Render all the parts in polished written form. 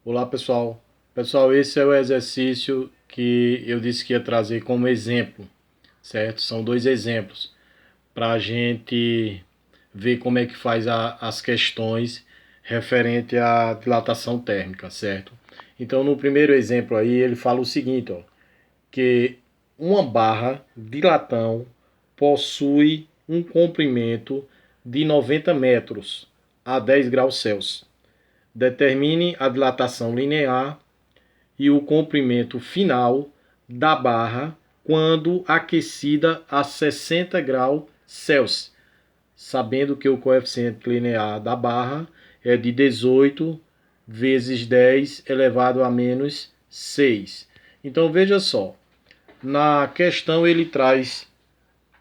Olá, pessoal. Pessoal, esse é o exercício que eu disse que ia trazer como exemplo, certo? São dois exemplos para a gente ver como é que faz as questões referente à dilatação térmica, certo? Então, no primeiro exemplo aí, ele fala o seguinte, ó, que uma barra de latão possui um comprimento de 90 metros a 10 graus Celsius. Determine a dilatação linear e o comprimento final da barra quando aquecida a 60 graus Celsius, sabendo que o coeficiente linear da barra é de 18 vezes 10 elevado a menos 6. Então veja só, na questão ele traz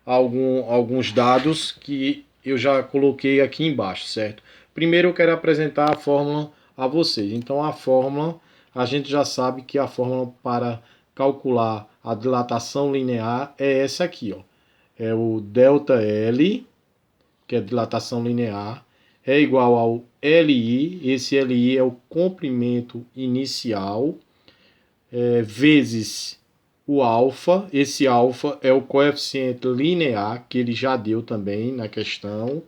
alguns dados que eu já coloquei aqui embaixo, certo? Primeiro eu quero apresentar a fórmula a vocês. Então a fórmula, a gente já sabe que a fórmula para calcular a dilatação linear é essa aqui, ó. É o ΔL, que é dilatação linear, é igual ao LI, esse LI é o comprimento inicial, vezes o alfa, esse alfa é o coeficiente linear, que ele já deu também na questão,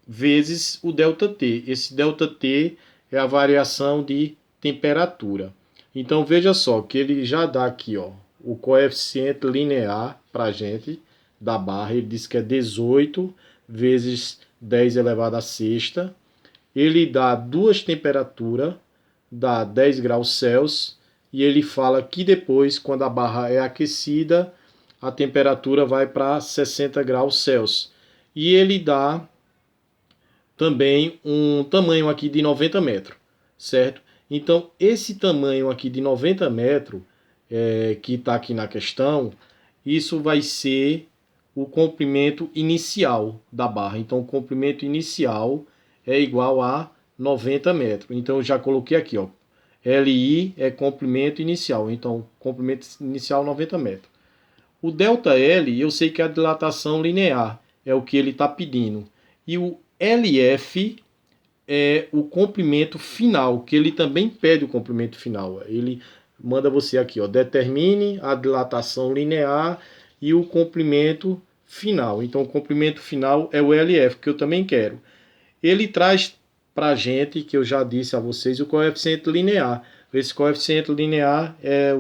vezes o ΔT. Esse ΔT é a variação de temperatura. Então veja só que ele já dá aqui, ó, o coeficiente linear para a gente da barra. Ele diz que é 18 vezes 10 elevado a sexta. Ele dá duas temperaturas, dá 10 graus Celsius, e ele fala que depois, quando a barra é aquecida, a temperatura vai para 60 graus Celsius. E ele dá também um tamanho aqui de 90 metros, certo? Então, esse tamanho aqui de 90 metros, que está aqui na questão, isso vai ser o comprimento inicial da barra. Então, o comprimento inicial é igual a 90 metros. Então, eu já coloquei aqui, ó. LI é comprimento inicial. Então, comprimento inicial 90 metros. O ΔL, eu sei que é a dilatação linear, é o que ele está pedindo. E o LF é o comprimento final, que ele também pede o comprimento final. Ele manda você aqui, ó, determine a dilatação linear e o comprimento final. Então, o comprimento final é o LF, que eu também quero. Ele traz para a gente, que eu já disse a vocês, o coeficiente linear. Esse coeficiente linear é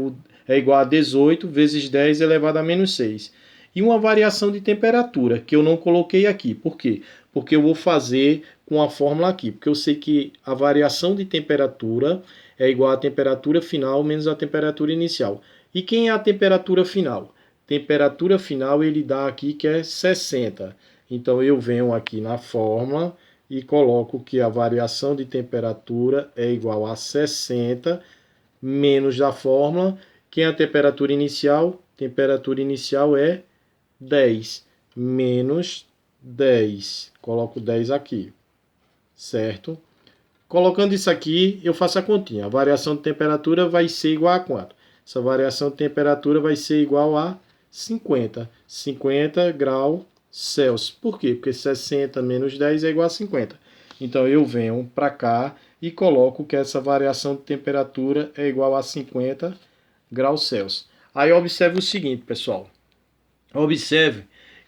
igual a 18 vezes 10 elevado a menos 6. E uma variação de temperatura, que eu não coloquei aqui. Por quê? Porque eu vou fazer com a fórmula aqui. Porque eu sei que a variação de temperatura é igual à temperatura final menos a temperatura inicial. E quem é a temperatura final? Temperatura final ele dá aqui que é 60. Então eu venho aqui na fórmula e coloco que a variação de temperatura é igual a 60 menos da fórmula, que é a temperatura inicial. Temperatura inicial é 10 menos 10. Coloco 10 aqui, certo? Colocando isso aqui, eu faço a continha. A variação de temperatura vai ser igual a quanto? Essa variação de temperatura vai ser igual a 50. 50 graus Celsius. Por quê? Porque 60 menos 10 é igual a 50. Então eu venho para cá e coloco que essa variação de temperatura é igual a 50 graus Celsius. Aí observe o seguinte, pessoal. Observe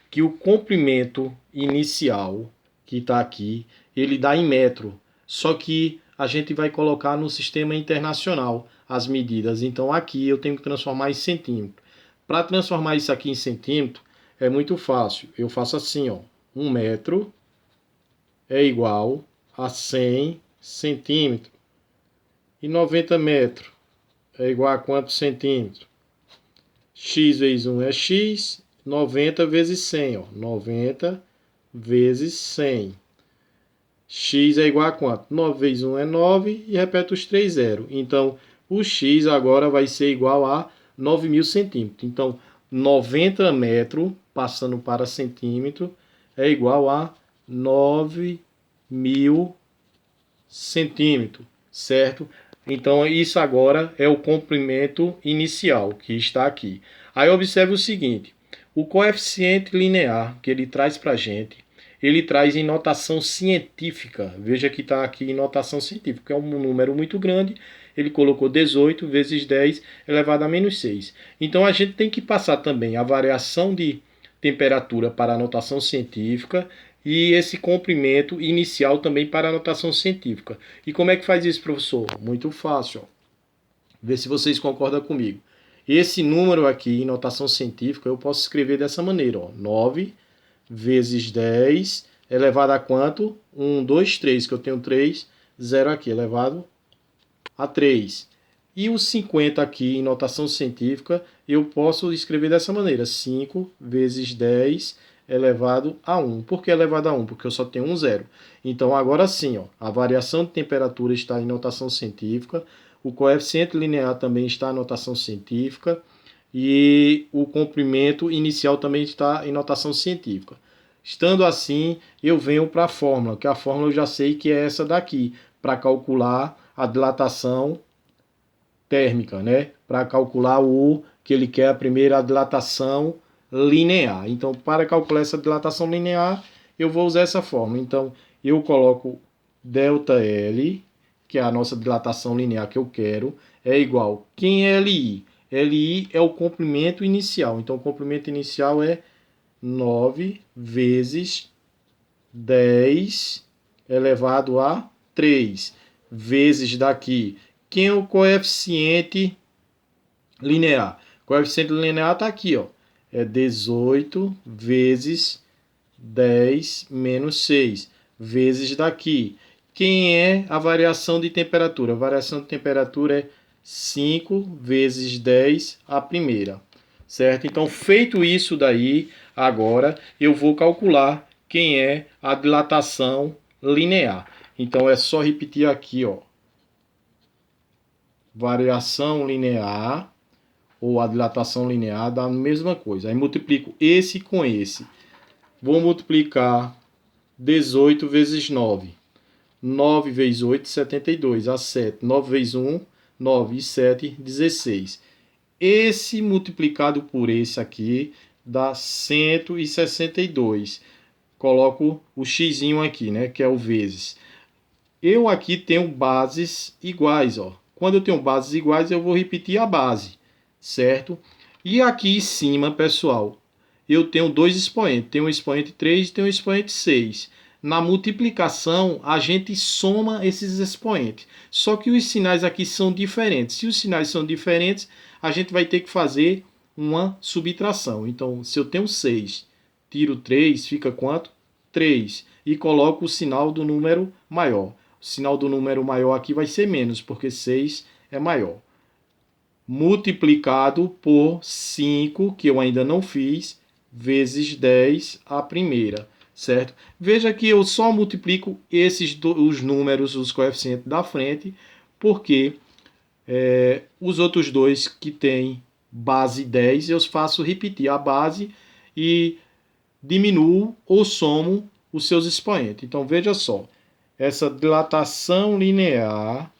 que o comprimento inicial que está aqui, ele dá em metro. Só que a gente vai colocar no sistema internacional as medidas. Então aqui eu tenho que transformar em centímetro. Para transformar isso aqui em centímetro, é muito fácil. Eu faço assim, ó. 1 metro é igual a 100 centímetros. E 90 metros é igual a quantos centímetros? X vezes 1 é x, 90 vezes 100, ó. 90 vezes 100. X é igual a quanto? 9 vezes 1 é 9 e repete os 3 zeros. Então, o x agora vai ser igual a 9.000 centímetros. Então, 90 metros, passando para centímetro, é igual a 9.000 centímetros, certo? Então, isso agora é o comprimento inicial que está aqui. Aí, observe o seguinte, o coeficiente linear que ele traz para a gente, ele traz em notação científica. Veja que está aqui em notação científica, é um número muito grande. Ele colocou 18 vezes 10 elevado a menos 6. Então a gente tem que passar também a variação de temperatura para a notação científica e esse comprimento inicial também para a notação científica. E como é que faz isso, professor? Muito fácil. Ó. Vê se vocês concordam comigo. Esse número aqui, em notação científica, eu posso escrever dessa maneira. Ó. 9 vezes 10 elevado a quanto? 1, 2, 3, que eu tenho 3, 0 aqui, elevado a 3. E o 50 aqui, em notação científica, eu posso escrever dessa maneira. 5 vezes 10 elevado a 1. Por que elevado a 1? Porque eu só tenho um zero. Então, agora sim, ó, a variação de temperatura está em notação científica, o coeficiente linear também está em notação científica e o comprimento inicial também está em notação científica. Estando assim, eu venho para a fórmula, que a fórmula eu já sei que é essa daqui, para calcular a dilatação térmica, né? Para calcular o que ele quer, a primeira dilatação linear. Então, para calcular essa dilatação linear, eu vou usar essa fórmula. Então, eu coloco ΔL, que é a nossa dilatação linear que eu quero, é igual. Quem é LI? LI é o comprimento inicial. Então, o comprimento inicial é 9 vezes 10 elevado a 3 vezes daqui. Quem é o coeficiente linear? O coeficiente linear está aqui, ó. É 18 vezes 10 menos 6 vezes daqui. Quem é a variação de temperatura? A variação de temperatura é 5 vezes 10 a primeira. Certo? Então, feito isso daí, agora eu vou calcular quem é a dilatação linear. Então, é só repetir aqui, ó. Variação linear ou a dilatação linear dá a mesma coisa. Aí multiplico esse com esse. Vou multiplicar 18 vezes 9. 9 vezes 8, 72. A 7. 9 vezes 1, 9. E 7, 16. Esse multiplicado por esse aqui dá 162. Coloco o x aqui, né, que é o vezes. Eu aqui tenho bases iguais, ó. Quando eu tenho bases iguais, eu vou repetir a base, certo? E aqui em cima, pessoal, eu tenho dois expoentes. Tem um expoente 3 e tem um expoente 6. Na multiplicação, a gente soma esses expoentes. Só que os sinais aqui são diferentes. Se os sinais são diferentes, a gente vai ter que fazer uma subtração. Então, se eu tenho 6, tiro 3, fica quanto? 3. E coloco o sinal do número maior. O sinal do número maior aqui vai ser menos, porque 6 é maior. Multiplicado por 5, que eu ainda não fiz, vezes 10 a primeira, certo? Veja que eu só multiplico os números, os coeficientes da frente, porque os outros dois que têm base 10, eu faço repetir a base e diminuo ou somo os seus expoentes. Então, veja só. Essa dilatação linear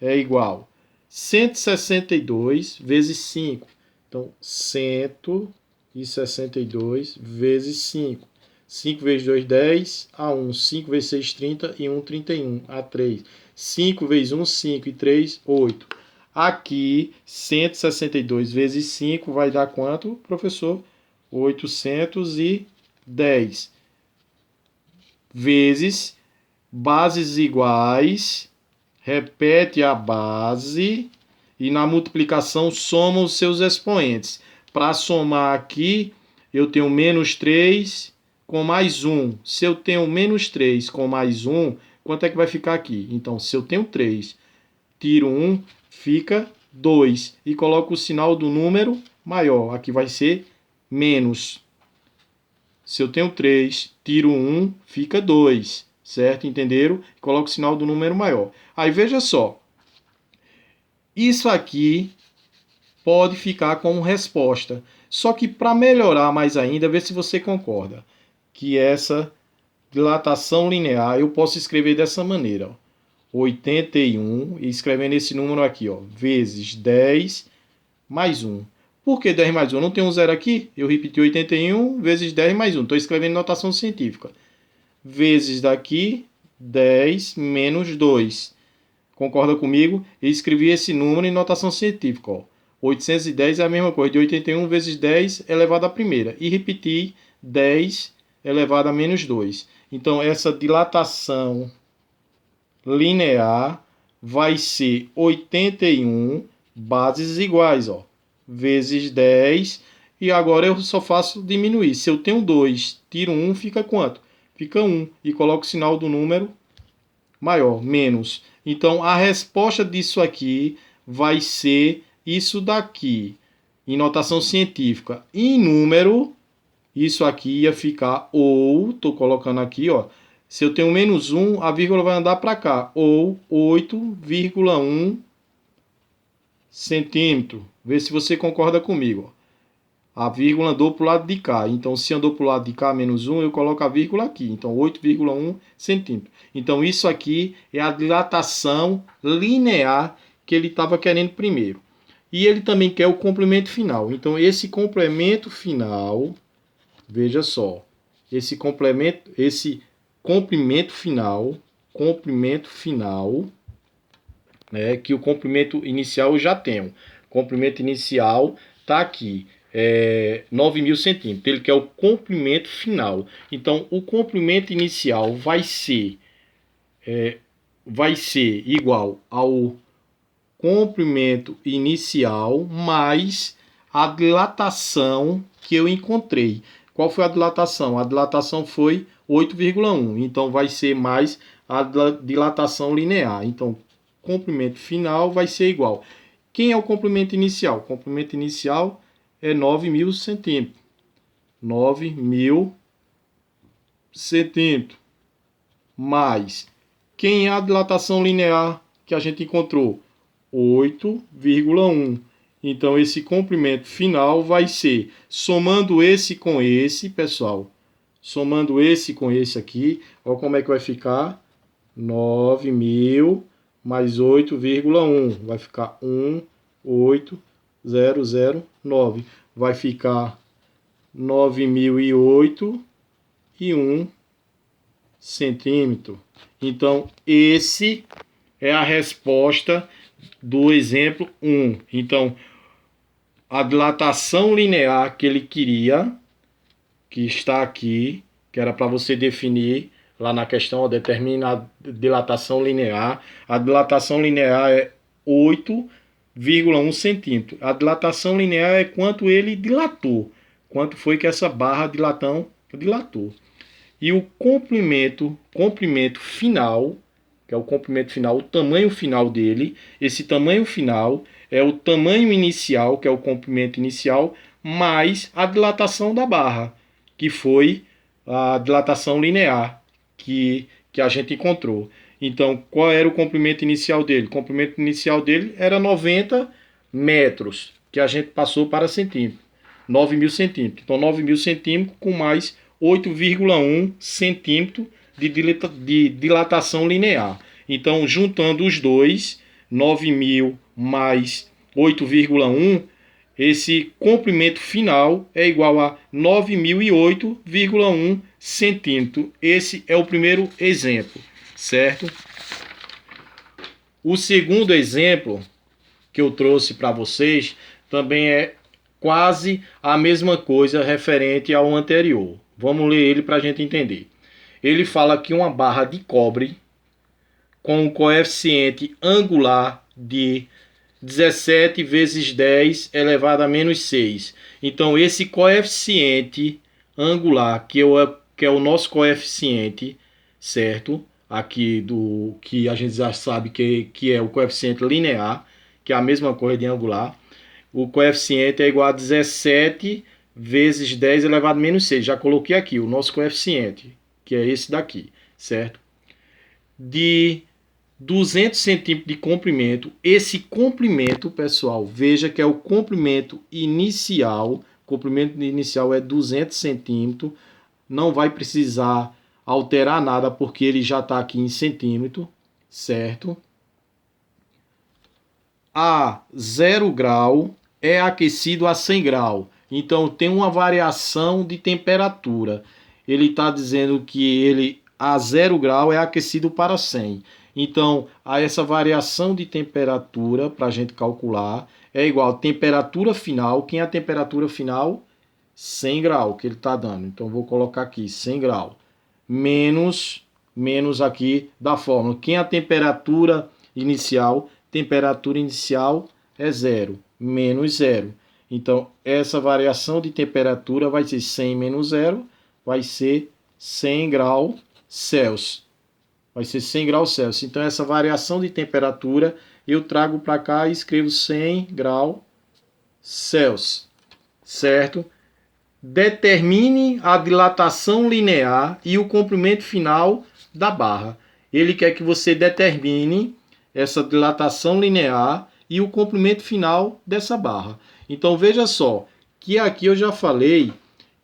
é igual a 162 vezes 5. Então, 162 vezes 5. 5 vezes 2, 10. A 1, 5 vezes 6, 30. E 1, 31. A 3. 5 vezes 1, 5. E 3, 8. Aqui, 162 vezes 5 vai dar quanto, professor? 810. Vezes bases iguais, repete a base e na multiplicação soma os seus expoentes. Para somar aqui, eu tenho menos 3 com mais 1. Se eu tenho menos 3 com mais 1, quanto é que vai ficar aqui? Então, se eu tenho 3, tiro 1, fica 2. E coloco o sinal do número maior. Aqui vai ser menos. Se eu tenho 3, tiro 1, fica 2, certo? Entenderam? Coloco o sinal do número maior. Aí veja só. Isso aqui pode ficar como resposta. Só que para melhorar mais ainda, vê se você concorda. Que essa dilatação linear eu posso escrever dessa maneira. Ó. 81, e escrevendo esse número aqui, ó, vezes 10 mais 1. Por que 10 mais 1? Não tem um zero aqui? Eu repeti 81 vezes 10 mais 1. Estou escrevendo notação científica. Vezes daqui, 10 menos 2. Concorda comigo? Eu escrevi esse número em notação científica. Ó. 810 é a mesma coisa de 81 vezes 10 elevado à primeira. E repeti 10 elevado a menos 2. Então, essa dilatação linear vai ser 81 bases iguais, ó, vezes 10. E agora eu só faço diminuir. Se eu tenho 2, tiro 1, fica quanto? Fica 1. E coloco o sinal do número maior, menos. Então, a resposta disso aqui vai ser isso daqui, em notação científica. Em número, isso aqui ia ficar ou, estou colocando aqui, ó, se eu tenho menos 1, a vírgula vai andar para cá, ou 8,1 centímetro. Vê se você concorda comigo. Ó. A vírgula andou para o lado de cá. Então, se andou para o lado de cá, menos 1, eu coloco a vírgula aqui. Então, 8,1 centímetros. Então, isso aqui é a dilatação linear que ele estava querendo primeiro. E ele também quer o complemento final. Então, esse complemento final, veja só, esse comprimento final, né, que o comprimento inicial eu já tenho. O comprimento inicial está aqui. 9.000 centímetros. Ele quer o comprimento final. Então, o comprimento inicial vai ser igual ao comprimento inicial mais a dilatação que eu encontrei. Qual foi a dilatação? A dilatação foi 8,1. Então, vai ser mais a dilatação linear. Então, comprimento final vai ser igual. Quem é o comprimento inicial? O comprimento inicial é 9.000 centímetros. 9.000 centímetros. Mais. Quem é a dilatação linear que a gente encontrou? 8,1. Então, esse comprimento final vai ser, somando esse com esse, pessoal, somando esse com esse aqui, olha como é que vai ficar. 9.000 mais 8,1. Vai ficar 1,8009. Vai ficar 9.008 e 1 centímetro. Então, esse é a resposta do exemplo 1. Então, a dilatação linear que ele queria, que está aqui, que era para você definir lá na questão, determina a dilatação linear. A dilatação linear é 8,1 centímetro. A dilatação linear é quanto ele dilatou. Quanto foi que essa barra dilatou. E o comprimento final, que é o comprimento final, o tamanho final dele, esse tamanho final é o tamanho inicial, que é o comprimento inicial, mais a dilatação da barra, que foi a dilatação linear que a gente encontrou. Então, qual era o comprimento inicial dele? O comprimento inicial dele era 90 metros, que a gente passou para centímetros. 9.000 centímetros. Então, 9.000 centímetros com mais 8,1 centímetros de dilatação linear. Então, juntando os dois, 9.000 mais 8,1, esse comprimento final é igual a 9.008,1 centímetros. Esse é o primeiro exemplo, certo? O segundo exemplo que eu trouxe para vocês também é quase a mesma coisa referente ao anterior. Vamos ler ele para a gente entender. Ele fala que uma barra de cobre com um coeficiente angular de 17 vezes 10 elevado a menos 6. Então, esse coeficiente angular, que é o nosso coeficiente, certo? Aqui do que a gente já sabe que é o coeficiente linear, que é a mesma coisa de angular. O coeficiente é igual a 17 vezes 10 elevado a menos 6. Já coloquei aqui o nosso coeficiente, que é esse daqui, certo? De 200 centímetros de comprimento. Esse comprimento, pessoal, veja que é o comprimento inicial. O comprimento inicial é 200 centímetros. Não vai precisar alterar nada, porque ele já está aqui em centímetro, certo? A 0 grau é aquecido a 100 graus. Então tem uma variação de temperatura. Ele está dizendo que ele a 0 grau é aquecido para 100. Então, a essa variação de temperatura, para a gente calcular, é igual a temperatura final. Quem é a temperatura final? 100 graus que ele está dando. Então, vou colocar aqui 100 graus. Menos aqui da fórmula. Quem é a temperatura inicial? Temperatura inicial é 0. Menos 0. Então, essa variação de temperatura vai ser 100 menos 0. Vai ser 100 graus Celsius. Vai ser 100 graus Celsius. Então, essa variação de temperatura eu trago para cá e escrevo 100 graus Celsius. Certo? Determine a dilatação linear e o comprimento final da barra. Ele quer que você determine essa dilatação linear e o comprimento final dessa barra. Então, veja só, que aqui eu já falei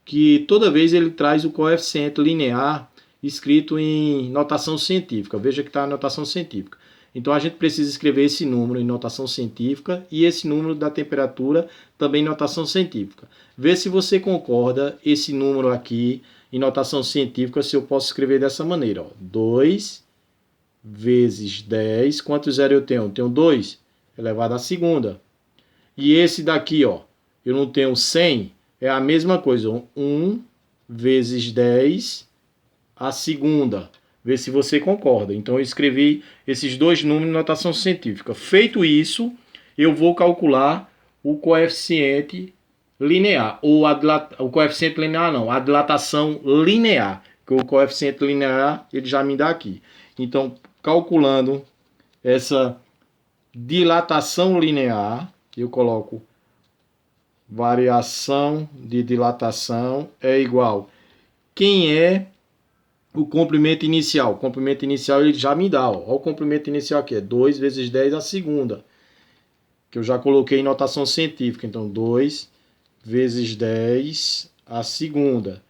que toda vez ele traz o coeficiente linear escrito em notação científica. Veja que está a notação científica. Então, a gente precisa escrever esse número em notação científica e esse número da temperatura também em notação científica. Vê se você concorda esse número aqui em notação científica, se eu posso escrever dessa maneira. Ó. 2 vezes 10. Quantos zero eu tenho? Eu tenho 2 elevado à segunda. E esse daqui, ó, eu não tenho 100, é a mesma coisa. 1 vezes 10 à segunda. Vê se você concorda. Então, eu escrevi esses dois números em notação científica. Feito isso, eu vou calcular o coeficiente linear. Ou o coeficiente linear não, a dilatação linear. Que o coeficiente linear, ele já me dá aqui. Então, calculando essa dilatação linear, eu coloco variação de dilatação é igual. Quem é o comprimento inicial? O comprimento inicial ele já me dá. Ó. Olha o comprimento inicial aqui. É 2 vezes 10 à segunda. Que eu já coloquei em notação científica. Então, 2 vezes 10 à segunda.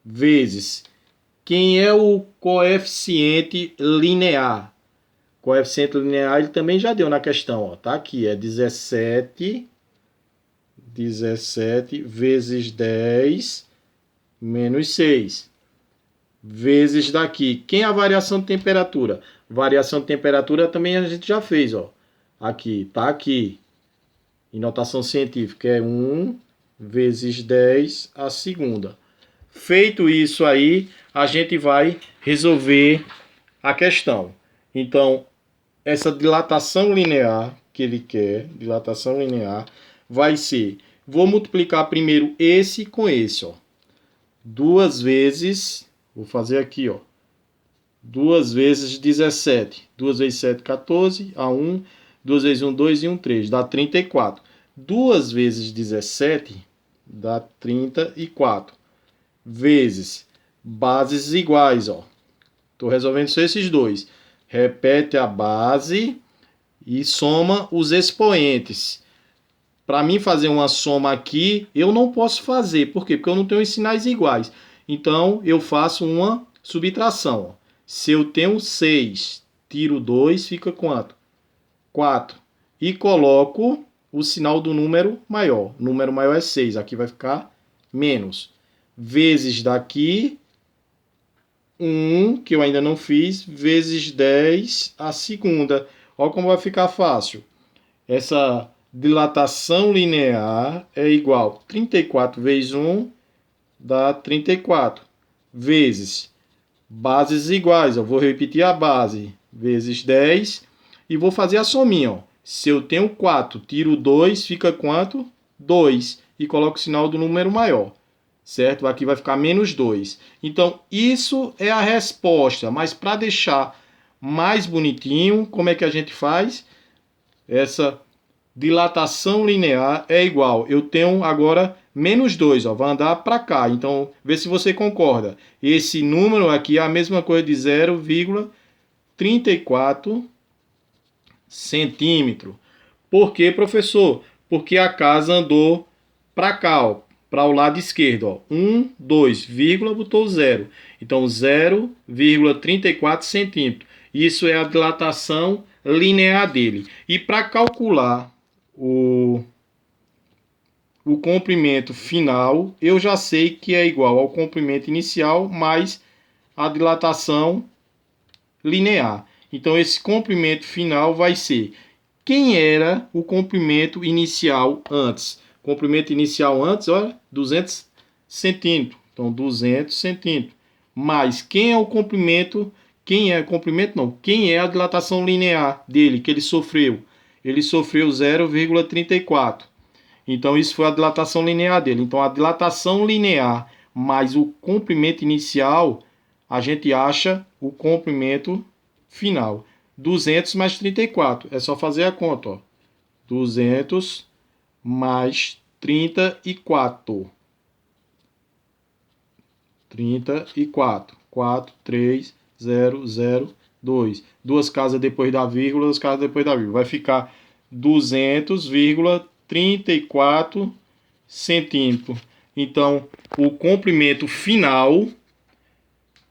Vezes. Quem é o coeficiente linear? Coeficiente linear ele também já deu na questão. Ó. Tá aqui. É 17 vezes 10 menos 6. Vezes daqui. Quem é a variação de temperatura? Variação de temperatura também a gente já fez, ó. Aqui, tá aqui. Em notação científica é 1 vezes 10 à segunda. Feito isso aí, a gente vai resolver a questão. Então, essa dilatação linear que ele quer, dilatação linear, vai ser, vou multiplicar primeiro esse com esse, ó. 2 vezes, vou fazer aqui, ó. 2 vezes 17. 2 vezes 7, 14. A 1. 2 vezes 1, 2 e 1, 3. Dá 34. 2 vezes 17 dá 34. Vezes bases iguais, ó. Estou resolvendo só esses dois. Repete a base e soma os expoentes. Para mim fazer uma soma aqui, eu não posso fazer. Por quê? Porque eu não tenho os sinais iguais. Então, eu faço uma subtração. Se eu tenho 6, tiro 2, fica quanto? 4. E coloco o sinal do número maior. O número maior é 6. Aqui vai ficar menos. Vezes daqui, 1, que eu ainda não fiz, vezes 10 a segunda. Olha como vai ficar fácil. Essa dilatação linear é igual a 34 vezes 1 dá 34. Vezes bases iguais. Eu vou repetir a base. Vezes 10. E vou fazer a sominha. Ó. Se eu tenho 4, tiro 2, fica quanto? 2. E coloco o sinal do número maior. Certo? Aqui vai ficar menos 2. Então, isso é a resposta. Mas para deixar mais bonitinho, como é que a gente faz? Essa dilatação linear é igual. Eu tenho agora menos 2, ó, vai andar para cá. Então, vê se você concorda. Esse número aqui é a mesma coisa de 0,34 centímetro. Por quê, professor? Porque a casa andou para cá, ó, para o lado esquerdo. Ó. 1, 2, vírgula, botou 0. Então, 0,34 centímetros. Isso é a dilatação linear dele. E para calcular o comprimento final, eu já sei que é igual ao comprimento inicial mais a dilatação linear. Então, esse comprimento final vai ser quem era o comprimento inicial antes. Comprimento inicial antes, olha, 200 centímetros. Então, 200 centímetros. Mais quem é o comprimento, quem é o comprimento não, quem é a dilatação linear dele, que ele sofreu? Ele sofreu 0,34. Então, isso foi a dilatação linear dele. Então, a dilatação linear mais o comprimento inicial, a gente acha o comprimento final. 200 mais 34. É só fazer a conta, ó. 200 mais 34. 34. 4, 3, 0, 0, 2. Duas casas depois da vírgula, duas casas depois da vírgula. Vai ficar 200,34 centímetros. Então, o comprimento final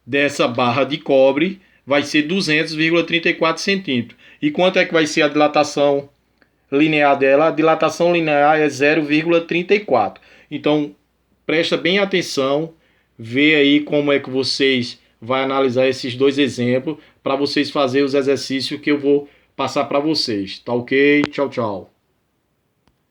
dessa barra de cobre vai ser 200,34 centímetros. E quanto é que vai ser a dilatação linear dela? A dilatação linear é 0,34. Então, presta bem atenção, vê aí como é que vocês vão analisar esses dois exemplos para vocês fazerem os exercícios que eu vou passar para vocês. Tá ok? Tchau, tchau.